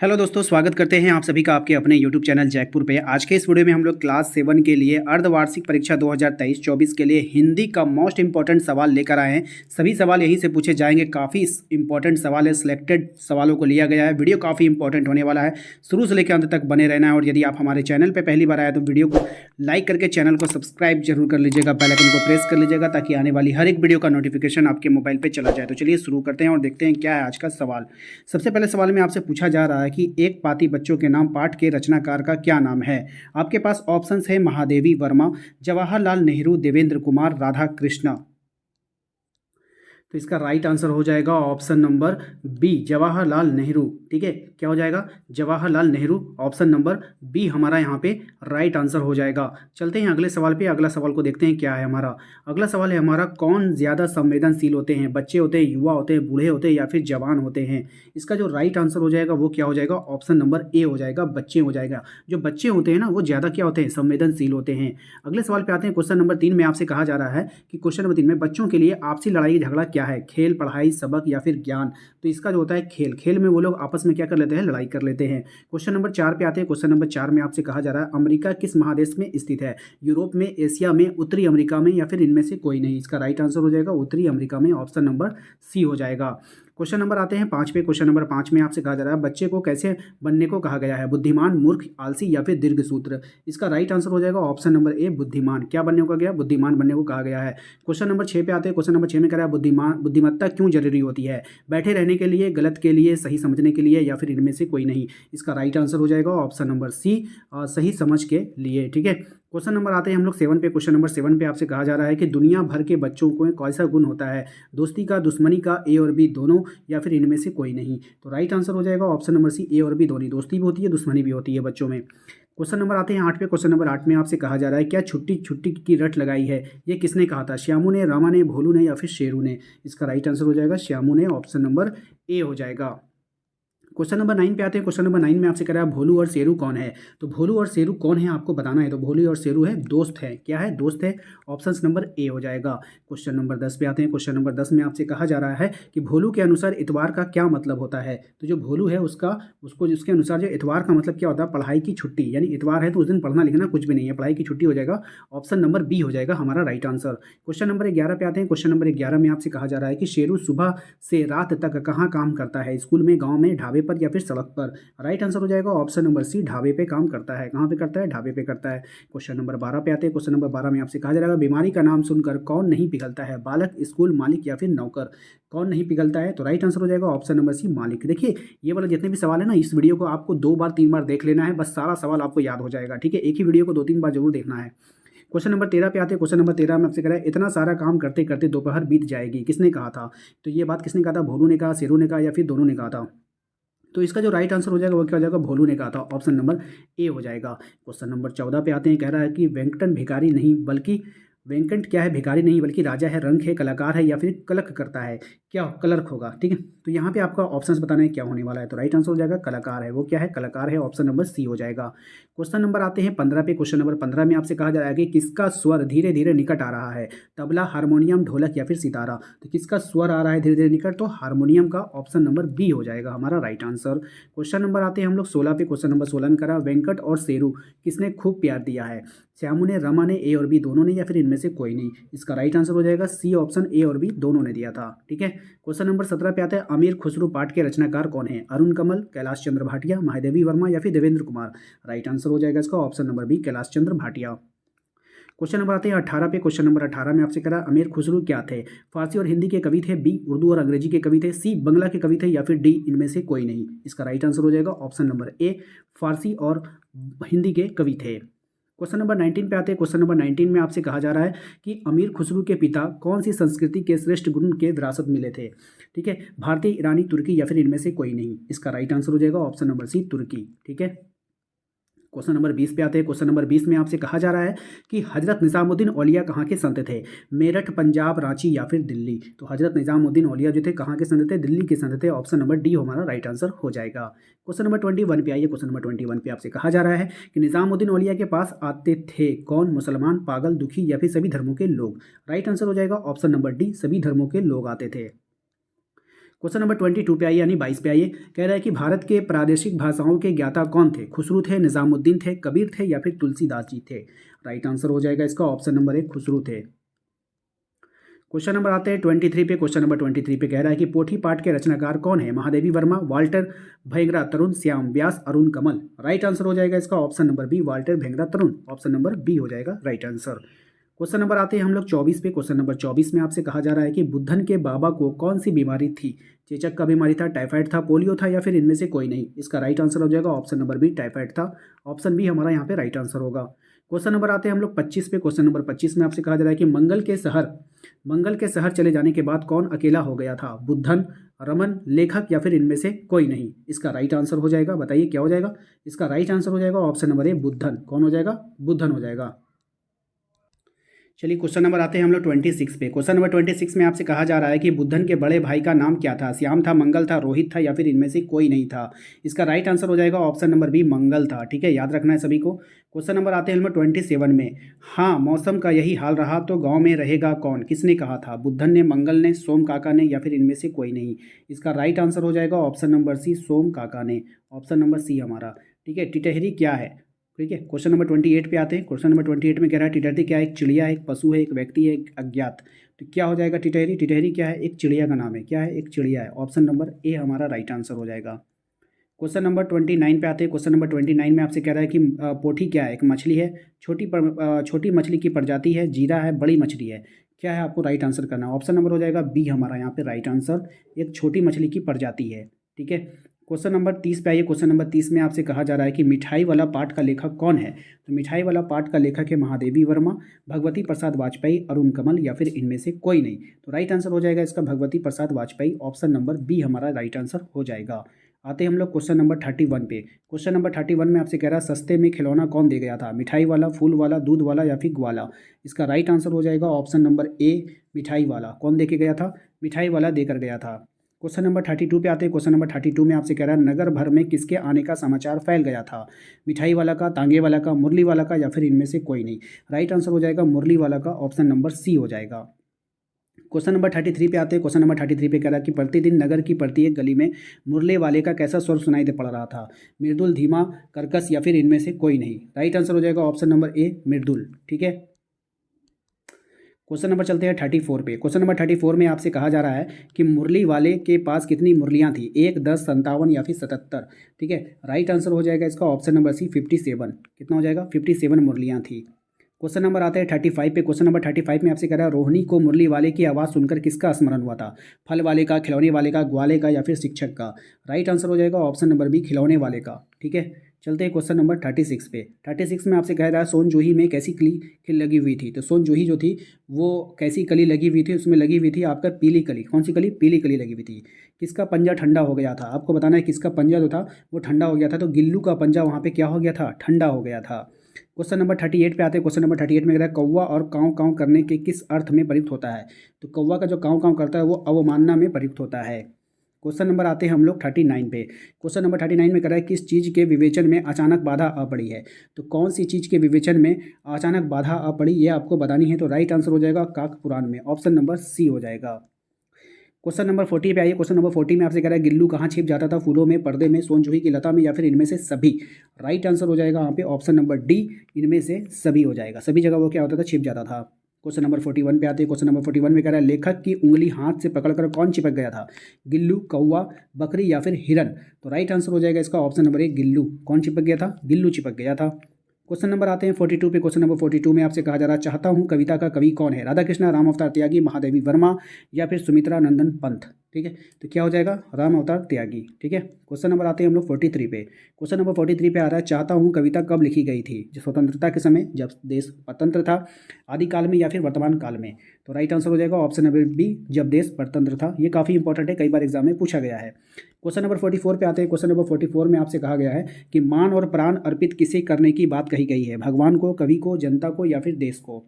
Hello दोस्तों, स्वागत करते हैं आप सभी का आपके अपने यूट्यूब चैनल जैकपुर पे। आज के इस वीडियो में हम लोग क्लास 7 के लिए अर्धवार्षिक परीक्षा 2023-24 के लिए हिंदी का मोस्ट इंपॉर्टेंट सवाल लेकर आए हैं। सभी सवाल यहीं से पूछे जाएंगे। काफ़ी इंपॉर्टेंट सवाल है, सिलेक्टेड सवालों को लिया गया है। वीडियो काफ़ी इंपॉर्टेंट होने वाला है, शुरू से लेकर अंत तक बने रहना है। और यदि आप हमारे चैनल पर पहली बार आए तो वीडियो को लाइक करके चैनल को सब्सक्राइब जरूर कर लीजिएगा, बेल आइकन को प्रेस कर लीजिएगा ताकि आने वाली हर एक वीडियो का नोटिफिकेशन आपके मोबाइल पर चला जाए। तो चलिए शुरू करते हैं और देखते हैं क्या है आज का सवाल। सबसे पहले सवाल में आपसे पूछा जा रहा है कि एक पाती बच्चों के नाम पाठ के रचनाकार का क्या नाम है। आपके पास ऑप्शंस है महादेवी वर्मा, जवाहरलाल नेहरू, देवेंद्र कुमार, राधा कृष्ण। तो इसका राइट आंसर हो जाएगा option number B, Jawaharlal Nehru. ठीक है, क्या हो जाएगा? Jawaharlal Nehru. Option number B हमारा यहाँ पे राइट आंसर हो जाएगा। चलते हैं अगले सवाल पे। अगला सवाल को देखते हैं क्या है हमारा। अगला सवाल है हमारा, कौन ज़्यादा संवेदनशील होते हैं? बच्चे होते हैं, युवा होते हैं, बूढ़े होते हैं या फिर जवान होते हैं? इसका जो राइट आंसर हो जाएगा वो क्या हो जाएगा? ऑप्शन नंबर ए हो जाएगा, बच्चे हो जाएगा। जो बच्चे होते हैं ना वो ज़्यादा क्या होते हैं? संवेदनशील होते हैं। अगले सवाल पे आते हैं। क्वेश्चन नंबर 3 में आपसे कहा जा रहा है कि क्वेश्चन नंबर 3 में बच्चों के लिए आपसी लड़ाई झगड़ा क्या है? खेल, पढ़ाई, सबक या फिर ज्ञान? तो इसका जो होता है खेल। खेल में वो लोग आपस में क्या कर लेते हैं? लड़ाई कर लेते हैं। क्वेश्चन नंबर 4 पे आते हैं। क्वेश्चन नंबर 4 में आपसे कहा जा रहा है, अमेरिका किस महादेश में स्थित है? यूरोप में, एशिया में, उत्तरी अमेरिका में या फिर इनमें से कोई नहीं? इसका राइट आंसर हो जाएगा उत्तरी अमेरिका में। ऑप्शन नंबर सी हो जाएगा। क्वेश्चन नंबर आते हैं 5 पे। क्वेश्चन नंबर 5 में आपसे कहा जा रहा है, बच्चे को कैसे बनने को कहा गया है? बुद्धिमान, मूर्ख, आलसी या फिर दीर्घसूत्र? इसका राइट आंसर हो जाएगा ऑप्शन नंबर ए, बुद्धिमान। क्या बनने को कहा गया? बुद्धिमान बनने को कहा गया है। क्वेश्चन नंबर 6 पे आते हैं। क्वेश्चन नंबर 6 में कह रहा है, बुद्धिमत्ता क्यों जरूरी होती है? बैठे रहने के लिए, गलत के लिए, सही समझने के लिए या फिर इनमें से कोई नहीं? इसका राइट आंसर हो जाएगा ऑप्शन नंबर सी, सही समझ के लिए। ठीक है, क्वेश्चन नंबर आते हैं हम लोग 7 पे। क्वेश्चन नंबर 7 पे आपसे कहा जा रहा है कि दुनिया भर के बच्चों को कैसा गुण होता है? दोस्ती का, दुश्मनी का, ए और बी दोनों या फिर इनमें से कोई नहीं? तो राइट आंसर हो जाएगा ऑप्शन नंबर सी, ए और बी दोनों। दोस्ती भी होती है, दुश्मनी भी होती है बच्चों में। क्वेश्चन नंबर आते हैं 8 पे। क्वेश्चन नंबर 8 में आपसे कहा जा रहा है, क्या छुट्टी छुट्टी की रट लगाई है? ये किसने कहा था? श्यामू ने, रामा ने, भोलू ने या फिर शेरू ने? इसका राइट आंसर हो जाएगा श्यामू ने। ऑप्शन नंबर ए हो जाएगा। क्वेश्चन नंबर 9 पे आते हैं। क्वेश्चन नंबर 9 में आपसे कह रहा है, भोलू और शेरू कौन है? तो भोलू और शेरू कौन है आपको बताना है। तो भोलू और शेरू है, दोस्त है। क्या है? दोस्त है। ऑप्शन नंबर ए हो जाएगा। क्वेश्चन नंबर 10 पे आते हैं। क्वेश्चन नंबर 10 में आपसे कहा जा रहा है कि भोलू के अनुसार इतवार का क्या मतलब होता है? तो जो भोलू है उसके अनुसार जो इतवार का मतलब क्या होता है? पढ़ाई की छुट्टी। यानी इतवार है तो उस दिन पढ़ना लिखना कुछ भी नहीं है, पढ़ाई की छुट्टी हो जाएगा। ऑप्शन नंबर बी हो जाएगा हमारा राइट आंसर। क्वेश्चन नंबर 11 पे आते हैं। क्वेश्चन नंबर 11 में आपसे कहा जा रहा है कि शेरू सुबह से रात तक कहाँ काम करता है? स्कूल में, गाँव में, ढाबे पर या फिर सड़क पर? राइट आंसर हो जाएगा ऑप्शन नंबर सी, ढाबे पे काम करता है। कहाँ पे करता है? ढाबे पे करता है। क्वेश्चन नंबर 12 पे आते हैं। क्वेश्चन नंबर 12 में आपसे कहा जा रहा है, बीमारी का नाम सुनकर कौन नहीं पिघलता है? बालक, स्कूल, मालिक या फिर नौकर? कौन नहीं पिघलता है? तो राइट आंसर हो जाएगा ऑप्शन नंबर सी, मालिक। देखिए, ये वाला जितने भी सवाल है ना, इस वीडियो को आपको 2 बार 3 बार देख लेना है, बस सारा सवाल आपको याद हो जाएगा। ठीक है, एक ही वीडियो को 2-3 बार जरूर देखना है। क्वेश्चन नंबर 13 पे आते हैं। क्वेश्चन नंबर 13 में आपसे कह रहा है, इतना सारा काम करते करते दोपहर बीत जाएगी, किसने कहा था? तो ये बात किसने कहा था? भोलू ने कहा, शेरू ने कहा या फिर दोनों ने कहा था? तो इसका जो राइट आंसर हो जाएगा वो क्या हो जाएगा? भोलू ने कहा था। ऑप्शन नंबर ए हो जाएगा। क्वेश्चन नंबर 14 पे आते हैं। कह रहा है कि वेंकटन भिखारी नहीं बल्कि वेंकट क्या है? भिखारी नहीं बल्कि राजा है, रंक है, कलाकार है या फिर कलक करता है? क्या क्लर्क होगा। ठीक है, तो यहाँ पे आपका ऑप्शंस बताना है क्या होने वाला है। तो राइट आंसर हो जाएगा कलाकार है। वो क्या है? कलाकार है। ऑप्शन नंबर सी हो जाएगा। क्वेश्चन नंबर आते हैं 15 पे। क्वेश्चन नंबर 15 में आपसे कहा जा रहा है कि किसका स्वर धीरे धीरे निकट आ रहा है? तबला, हारमोनियम, ढोलक या फिर सितारा? तो किसका स्वर आ रहा है धीरे धीरे निकट? तो हारमोनियम का। ऑप्शन नंबर बी हो जाएगा हमारा राइट आंसर। क्वेश्चन नंबर आते हैं हम लोग 16 पे। क्वेश्चन नंबर 16 में करा, वेंकट और शेरू किसने खूब प्यार दिया है? श्यामू ने, रमा ने, ए और बी दोनों ने या फिर इनमें से कोई नहीं? इसका राइट आंसर हो जाएगा सी, ऑप्शन ए और बी दोनों ने दिया था। ठीक है, क्वेश्चन नंबर 17 पे आता है, अमीर खुसरो पाठ के रचनाकार कौन है? अरुण कमल, कैलाश चंद्र भाटिया, महादेवी वर्मा या फिर देवेंद्र कुमार? राइट आंसर हो जाएगा इसका option number B, Kailash Chandra Bhatia. Question number आते हैं 18 पे। क्वेश्चन नंबर 18 में आपसे कह रहा है, अमीर खुसरो क्या थे? फारसी और हिंदी के कवि थे, बी उर्दू और अंग्रेजी के कवि थे, सी बंगला के कवि थे या फिर डी इनमें से कोई नहीं? इसका राइट आंसर हो जाएगा ऑप्शन नंबर ए, फारसी और हिंदी के कवि थे। क्वेश्चन नंबर 19 पे आते हैं। क्वेश्चन नंबर 19 में आपसे कहा जा रहा है कि अमीर खुसरो के पिता कौन सी संस्कृति के श्रेष्ठ गुण के विरासत मिले थे? ठीक है, भारतीय, ईरानी, तुर्की या फिर इनमें से कोई नहीं? इसका राइट आंसर हो जाएगा ऑप्शन नंबर सी, तुर्की। ठीक है, क्वेश्चन नंबर 20 पे आते हैं। क्वेश्चन नंबर 20 में आपसे कहा जा रहा है कि हजरत निजामुद्दीन औलिया कहाँ के संत थे? मेरठ, पंजाब, रांची या फिर दिल्ली? तो हजरत निजामुद्दीन औलिया जो थे कहाँ के संत थे? दिल्ली के संत थे। ऑप्शन नंबर डी हमारा राइट आंसर हो जाएगा। क्वेश्चन नंबर 21 पे आइए। क्वेश्चन नंबर 21 पे आपसे कहा जा रहा है कि निजामुद्दीन औलिया के पास आते थे कौन? मुसलमान, पागल, दुखी या फिर सभी धर्मों के लोग? राइट आंसर हो जाएगा ऑप्शन नंबर डी, सभी धर्मों के लोग आते थे। क्वेश्चन नंबर 22 पे आइए, यानी 22 पे आइए। कह रहा है कि भारत के प्रादेशिक भाषाओं के ज्ञाता कौन थे? खुसरू थे, निजामुद्दीन थे, कबीर थे या फिर तुलसीदास जी थे? राइट आंसर हो जाएगा इसका ऑप्शन नंबर 1 खुसरू थे। क्वेश्चन नंबर आते हैं 23 पे। क्वेश्चन नंबर 23 पे कह रहा है कि पोथी पाठ के रचनाकार कौन है? Mahadevi Verma, Walter Bhengra Tarun, Shyam Vyas, Arun Kamal? Right answer हो जाएगा इसका option number B Walter Bhengra Tarun. Option number B हो जाएगा राइट आंसर। क्वेश्चन नंबर आते हैं हम लोग 24 पे। क्वेश्चन नंबर 24 में आपसे कहा जा रहा है कि बुद्धन के बाबा को कौन सी बीमारी थी? चेचक का बीमारी था, टाइफाइड था, पोलियो था या फिर इनमें से कोई नहीं? इसका राइट आंसर हो जाएगा ऑप्शन नंबर बी टाइफाइड था। ऑप्शन बी हमारा यहाँ पे राइट आंसर होगा। क्वेश्चन नंबर आते हैं हम लोग 25 पे। क्वेश्चन नंबर 25 में आपसे कहा जा रहा है कि मंगल के शहर चले जाने के बाद कौन अकेला हो गया था? बुद्धन, रमन, लेखक या फिर इनमें से कोई नहीं? इसका राइट आंसर हो जाएगा, बताइए क्या हो जाएगा? इसका राइट आंसर हो जाएगा ऑप्शन नंबर ए बुद्धन। कौन हो जाएगा? बुद्धन हो जाएगा। चलिए क्वेश्चन नंबर आते हैं हम लोग 26 पे। क्वेश्चन नंबर 26 में आपसे कहा जा रहा है कि बुद्धन के बड़े भाई का नाम क्या था? श्याम था, मंगल था, रोहित था या फिर इनमें से कोई नहीं था? इसका राइट आंसर हो जाएगा ऑप्शन नंबर बी मंगल था। ठीक है, याद रखना है सभी को। क्वेश्चन नंबर आते हैं हम लोग 27 में। हाँ, मौसम का यही हाल रहा तो गाँव में रहेगा कौन? किसने कहा था? बुद्धन ने, मंगल ने, सोम काका ने या फिर इनमें से कोई नहीं? इसका राइट आंसर हो जाएगा ऑप्शन नंबर सी सोम काका ने। ऑप्शन नंबर सी हमारा। ठीक है, टिटहरी क्या है? ठीक है, क्वेश्चन नंबर 28 पे आते हैं। क्वेश्चन नंबर 28 में कह रहा है टिटहरी क्या है? एक चिड़िया है, एक पशु है, एक व्यक्ति है, एक अज्ञात? तो क्या हो जाएगा टिटहरी? टिटहरी क्या है? एक चिड़िया का नाम है। क्या है? एक चिड़िया है। ऑप्शन नंबर ए हमारा राइट आंसर हो जाएगा। क्वेश्चन नंबर 29 पे आते हैं। क्वेश्चन नंबर 29 में आपसे कह रहा है कि पोठी क्या है? एक मछली है, छोटी मछली की प्रजाति है, जीरा है, बड़ी मछली है? क्या है? आपको राइट आंसर करना है। ऑप्शन नंबर हो जाएगा बी हमारा यहाँ पे राइट आंसर, एक छोटी मछली की प्रजाति है। ठीक है, क्वेश्चन नंबर 30 पे आइए। क्वेश्चन नंबर 30 में आपसे कहा जा रहा है कि मिठाई वाला पाठ का लेखक कौन है? तो मिठाई वाला पाठ का लेखक है महादेवी वर्मा, भगवती प्रसाद वाजपेयी, अरुण कमल या फिर इनमें से कोई नहीं? तो राइट आंसर हो जाएगा इसका भगवती प्रसाद वाजपेयी। ऑप्शन नंबर बी हमारा राइट आंसर हो जाएगा। आते हैं हम लोग क्वेश्चन नंबर 31 पे। क्वेश्चन नंबर 31 में आपसे कह रहा है सस्ते में खिलौना कौन दे गया था? मिठाई वाला, फूल वाला, दूध वाला या फिर ग्वाला? इसका राइट आंसर हो जाएगा ऑप्शन नंबर ए मिठाई वाला। कौन दे के गया था? मिठाई वाला देकर गया था। क्वेश्चन नंबर 32 पे आते हैं। क्वेश्चन नंबर 32 में आपसे कह रहा है नगर भर में किसके आने का समाचार फैल गया था? मिठाई वाला का, तांगे वाला का, मुरली वाला का या फिर इनमें से कोई नहीं? राइट आंसर हो जाएगा मुरली वाला का। ऑप्शन नंबर सी हो जाएगा। क्वेश्चन नंबर 33 पे आते हैं। क्वेश्चन नंबर 33 पे कह रहा है कि प्रतिदिन नगर की प्रत्येक गली में मुरले वाले का कैसा स्वर सुनाई दे पड़ रहा था? मृदुल, धीमा, कर्कश या फिर इनमें से कोई नहीं? राइट आंसर हो जाएगा ऑप्शन नंबर ए मृदुल। ठीक है, क्वेश्चन नंबर चलते हैं 34 पे। क्वेश्चन नंबर 34 में आपसे कहा जा रहा है कि मुरली वाले के पास कितनी मुरलियाँ थी? 1, 10, 57 या फिर 77? ठीक है, राइट आंसर हो जाएगा इसका ऑप्शन नंबर सी 57। कितना हो जाएगा? 57 मुरलियाँ थी। क्वेश्चन नंबर आता है 35 पे। क्वेश्चन नंबर 35 में आपसे कह रहा है रोहिणी को मुरली वाले की आवाज़ सुनकर किसका स्मरण हुआ था? फल वाले का, खिलौने वाले का, ग्वाले का या फिर शिक्षक का? राइट आंसर हो जाएगा ऑप्शन नंबर बी खिलौने वाले का। ठीक है, चलते हैं क्वेश्चन नंबर 36 पे। 36 में आपसे कह रहा है सोन जूही में कैसी कली खिल लगी हुई थी? तो सोन जूही जो थी वो कैसी कली लगी हुई थी? उसमें लगी हुई थी आपका पीली कली। कौन सी कली? पीली कली लगी हुई थी। किसका पंजा ठंडा हो गया था? आपको बताना है किसका पंजा जो था वो ठंडा हो गया था। तो गिल्लू का पंजा वहाँ पे क्या हो गया था? ठंडा हो गया था। क्वेश्चन नंबर 38 पे आते हैं। क्वेश्चन नंबर 38 में कह रहा है कौवा और काँव काँव करने के किस अर्थ में प्रयुक्त होता है? तो कौवा का जो काँव काँव करता है वो अवमानना में प्रयुक्त होता है। क्वेश्चन नंबर आते हैं हम लोग 39 पे। क्वेश्चन नंबर 39 में कह रहा है किस चीज़ के विवेचन में अचानक बाधा आ पड़ी है? तो कौन सी चीज़ के विवेचन में अचानक बाधा आ पड़ी ये आपको बतानी है। तो राइट आंसर हो जाएगा काक पुराण में। ऑप्शन नंबर सी हो जाएगा। क्वेश्चन नंबर 40 पे आइए। क्वेश्चन नंबर 40 में आपसे कह रहा है गिल्लू कहाँ छिप जाता था? फूलों में, पर्दे में, सोन जूही की लता में या फिर इनमें से सभी? राइट आंसर हो जाएगा यहाँ पे ऑप्शन नंबर डी इनमें से सभी हो जाएगा। सभी जगह वो क्या होता था? छिप जाता था। क्वेश्चन नंबर 41 पे आते हैं। क्वेश्चन नंबर 41 में कह रहा है लेखक की उंगली हाथ से पकड़कर कौन चिपक गया था? गिल्लू, कौवा, बकरी या फिर हिरन? तो राइट आंसर हो जाएगा इसका ऑप्शन नंबर ए गिल्लू। कौन चिपक गया था? गिल्लू चिपक गया था। क्वेश्चन नंबर आते हैं 42 पे। क्वेश्चन नंबर 42 में आपसे कहा जा रहा है चाहता हूँ कविता का कवि कौन है? राधा कृष्ण, राम अवतार त्यागी, महादेवी वर्मा या फिर सुमित्रा नंदन पंत? ठीक है, तो क्या हो जाएगा? राम अवतार त्यागी। ठीक है, क्वेश्चन नंबर आते हैं हम लोग 43 पे। क्वेश्चन नंबर 43 पे आ रहा है चाहता हूँ कविता कब लिखी गई थी? जो स्वतंत्रता के समय, जब देश स्वतंत्र था, आदिकाल में या फिर वर्तमान काल में? तो राइट आंसर हो जाएगा ऑप्शन नंबर बी जब देश स्वतंत्र था। ये काफ़ी इंपॉर्टेंट है, कई बार एग्जाम में पूछा गया है। क्वेश्चन नंबर 44 पे आते हैं। क्वेश्चन नंबर 44 में आपसे कहा गया है कि मान और प्राण अर्पित किसे करने की बात कही गई है? भगवान को, कवि को, जनता को या फिर देश को?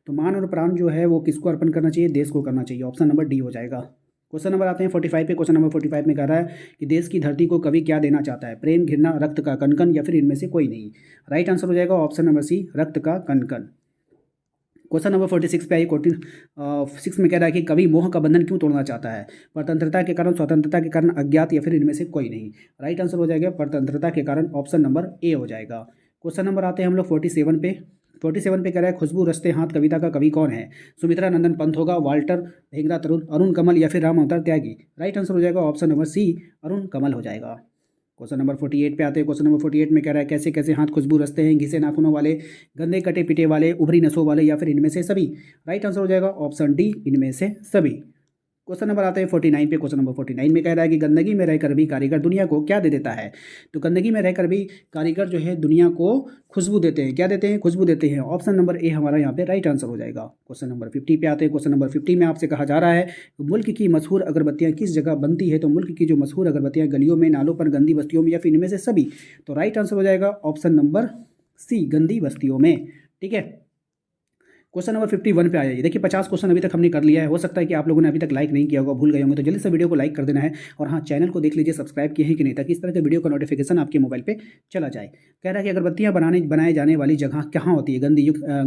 तो मान और प्राण जो है वो किसको अर्पण करना चाहिए? देश को करना चाहिए। ऑप्शन नंबर डी हो जाएगा। क्वेश्चन नंबर आते हैं 45 पे। क्वेश्चन नंबर 45 में कह रहा है कि देश की धरती को कवि क्या देना चाहता है? प्रेम, घृणा, रक्त का कनकन या फिर इनमें से कोई नहीं? राइट आंसर हो जाएगा ऑप्शन नंबर सी रक्त का कनकन। क्वेश्चन नंबर 46 पे आई। 46 में कह रहा है कि कवि मोह का बंधन क्यों तोड़ना चाहता है? परतंत्रता के कारण, स्वतंत्रता के कारण, अज्ञात या फिर इनमें से कोई नहीं। राइट आंसर हो जाएगा परतंत्रता के कारण, ऑप्शन नंबर ए हो जाएगा। क्वेश्चन नंबर आते हैं हम लोग 47 पे। 47 पे कह रहा है खुशबू रचते हाथ कविता का कवि कौन है? सुमित्रा नंदन पंत होगा, वाल्टर भेंगरा तरुण, अरुण कमल या फिर राम अवतार त्यागी। राइट आंसर हो जाएगा ऑप्शन नंबर सी, अरुण कमल हो जाएगा। क्वेश्चन नंबर 48 पे आते हैं। क्वेश्चन नंबर 48 में कह रहा है कैसे कैसे हाथ खुशबू रचते हैं? घिसे नाखूनों वाले, गंदे कटे पिटे वाले, उभरी नसों वाले या फिर इनमें से सभी। राइट आंसर हो जाएगा ऑप्शन डी, इनमें से सभी। क्वेश्चन नंबर आते हैं 49 पे। क्वेश्चन नंबर 49 में कह रहा है कि गंदगी में रहकर भी कारीगर दुनिया को क्या दे देता है? तो गंदगी में रहकर भी कारीगर जो है दुनिया को खुशबू देते हैं। क्या देते हैं? खुशबू देते हैं। ऑप्शन नंबर ए हमारा यहाँ पे राइट आंसर हो जाएगा। क्वेश्चन नंबर 50 पे आते हैं। क्वेश्चन नंबर 50 में आपसे कहा जा रहा है मुल्क की मशहूर अगरबत्तियाँ किस जगह बनती है? तो मुल्क की जो मशहूर अगरबत्तियाँ गलियों में, नालों पर, गंदी बस्तियों में या फिर इनमें से सभी। तो राइट आंसर हो जाएगा ऑप्शन नंबर सी, गंदी बस्तियों में। ठीक है। क्वेश्चन नंबर 51 पे आ जाइए। देखिए 50 क्वेश्चन अभी तक हमने कर लिया है। हो सकता है कि आप लोगों ने अभी तक लाइक नहीं किया होगा, भूल गए होंगे, तो जल्दी से वीडियो को लाइक कर देना है। और हाँ, चैनल को देख लीजिए सब्सक्राइब किए हैं कि नहीं, ताकि इस तरह के वीडियो का नोटिफिकेशन आपके मोबाइल पे चला जाए। कह रहा है कि अगरबत्तियाँ बनाए जाने वाली जगह कहाँ होती है?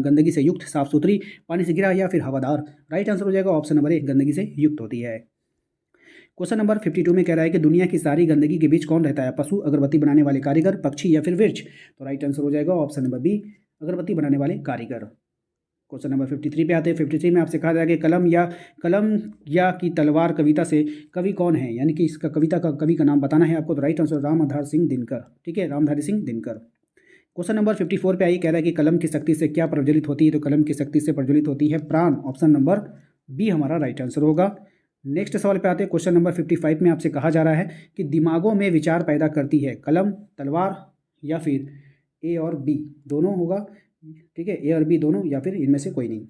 गंदगी से युक्त, साफ सुथरी, पानी से घिरा या फिर हवादार। राइट आंसर हो जाएगा ऑप्शन नंबर ए, गंदगी से युक्त होती है। क्वेश्चन नंबर 52 में कह रहा है कि दुनिया की सारी गंदगी के बीच कौन रहता है? पशु, अगरबत्ती बनाने वाले कारीगर, पक्षी या फिर वृक्ष। तो राइट आंसर हो जाएगा ऑप्शन नंबर बी, अगरबत्ती बनाने वाले कारीगर। क्वेश्चन नंबर 53 पे आते हैं। 53 में आपसे कहा जाएगा कि कलम या की तलवार कविता से कवि कौन है? यानी कि इसका कविता का कवि का नाम बताना है आपको। तो राइट आंसर रामधारी सिंह दिनकर। ठीक है, रामधारी सिंह दिनकर। क्वेश्चन नंबर 54 पे आई। कह रहा है कि कलम की शक्ति से क्या प्रज्वलित होती है? तो कलम की शक्ति से प्रज्वलित होती है प्राण। ऑप्शन नंबर बी हमारा राइट आंसर होगा। नेक्स्ट सवाल पे आते हैं। क्वेश्चन नंबर 55 में आपसे कहा जा रहा है कि दिमागों में विचार पैदा करती है कलम, तलवार या फिर ए और बी दोनों होगा। ठीक है, ए और बी दोनों या फिर इनमें से कोई नहीं।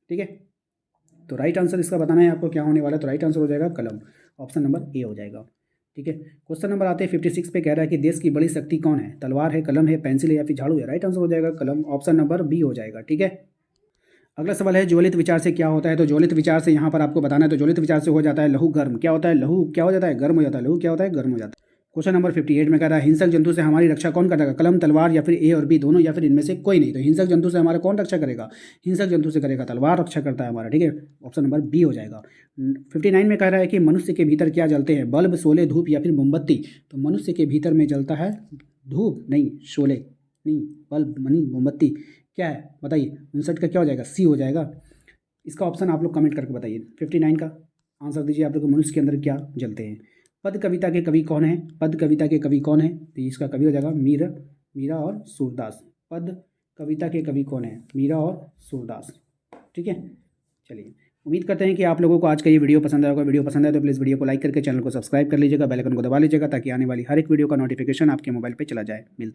ठीक है, तो राइट आंसर इसका बताना है आपको क्या होने वाला है। तो राइट आंसर हो जाएगा कलम, ऑप्शन नंबर ए हो जाएगा। ठीक है। क्वेश्चन नंबर आते हैं 56 पे। कह रहा है कि देश की बड़ी शक्ति कौन है? तलवार है, कलम है, पेंसिल है या फिर झाड़ू है। राइट आंसर हो जाएगा कलम, ऑप्शन नंबर बी हो जाएगा। ठीक है। अगला सवाल है ज्वलित विचार से क्या होता है? तो ज्वलित विचार से यहाँ पर आपको बताना है। तो ज्वलित विचार से हो जाता है लहू गर्म। क्या होता है? लहू क्या हो जाता है? गर्म हो जाता है। लहू क्या होता है? गर्म हो जाता है। क्वेश्चन नंबर 58 में कह रहा है हिंसक जंतु से हमारी रक्षा कौन करेगा? कलम, तलवार या फिर ए और बी दोनों या फिर इनमें से कोई नहीं। तो हिंसक जंतु से हमारा कौन रक्षा करेगा? हिंसक जंतु से करेगा तलवार रक्षा करता है हमारा। ठीक है, ऑप्शन नंबर बी हो जाएगा। 59 में कह रहा है कि मनुष्य के भीतर क्या जलते हैं? बल्ब, शोले, धूप या फिर मोमबत्ती। तो मनुष्य के भीतर में जलता है धूप नहीं, शोले नहीं, बल्ब नहीं, मोमबत्ती। क्या है बताइए? 59 का क्या हो जाएगा? सी हो जाएगा। इसका ऑप्शन आप लोग कमेंट करके बताइए। 59 का आंसर दीजिए आप लोग, मनुष्य के अंदर क्या जलते हैं। पद कविता के कवि कौन है? पद कविता के कवि कौन है? तो इसका कवि हो जाएगा मीरा और सूरदास। पद कविता के कवि कौन है? मीरा और सूरदास। ठीक है, चलिए उम्मीद करते हैं कि आप लोगों को आज का ये वीडियो पसंद आएगा। वीडियो पसंद आए तो प्लीज़ वीडियो को लाइक करके चैनल को सब्सक्राइब कर लीजिएगा, बेल आइकन को दबा लीजिएगा, ताकि आने वाली हर एक वीडियो का नोटिफिकेशन आपके मोबाइल पर चला जाए।